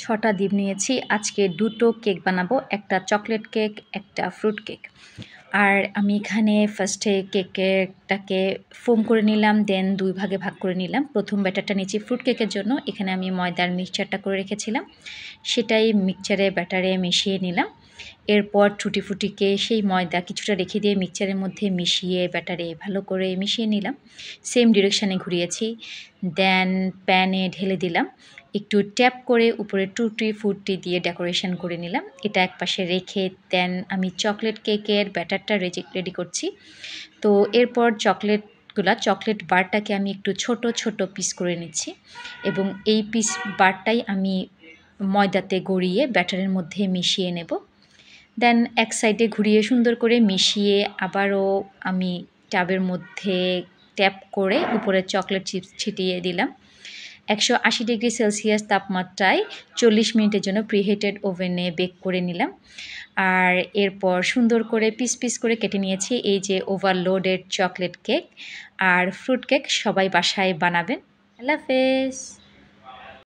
৬টা ডিম নিয়েছি। আজকে ২টো কেক বানাবো। একটা চকলেট কেক, একটা ফ্রুট কেক। আর আমি এখানে ফার্স্টে কেকেরটাকে ফোম করে নিলাম, দেন ২ ভাগে ভাগ করে নিলাম। ১ম ব্যাটারটা নিয়েছি ফ্রুট কেকের জন্য। এখানে আমি ময়দার মিক্সচারটা করে রেখেছিলাম। সেটাই ব্যাটারে মিশিয়ে নিলাম। এরপর টুটি ফ্রুটিকে সেই ময়দা কিছুটা রেখে দিয়ে মিক্সচারের মধ্যে মিশিয়ে ব্যাটারে ভালো করে মিশিয়ে নিলাম। সেম ডিরেকশানে ঘুরিয়েছি। দেন প্যানে ঢেলে দিলাম। একটু ট্যাপ করে উপরে টুটি ফ্রুটি দিয়ে ডেকোরেশন করে নিলাম। এটা একপাশে রেখে দেন আমি চকলেট কেকের ব্যাটারটা রেডি করছি। তো এরপর চকলেট বারটাকে আমি একটু ছোট, ছোট পিস করে নিচ্ছি এবং এই বারটাই আমি ময়দাতে গড়িয়ে ব্যাটারের মধ্যে মিশিয়ে নেব। দেন এক সাইডে ঘুরিয়ে সুন্দর করে মিশিয়ে আবারও আমি টাবের মধ্যে ট্যাপ করে উপরে চকলেট চিপস ছিটিয়ে দিলাম। ১৮০ ডিগ্রি সেলসিয়াস তাপমাত্রায় ৪০ মিনিটের জন্য প্রিহিটেড ওভেনে বেক করে নিলাম। আর এরপর সুন্দর করে পিস করে কেটে নিয়েছি। এই যে ওভারলোডেড চকলেট কেক আর ফ্রুট কেক সবাই বাসায় বানাবেন। আল্লাহ হাফেজ।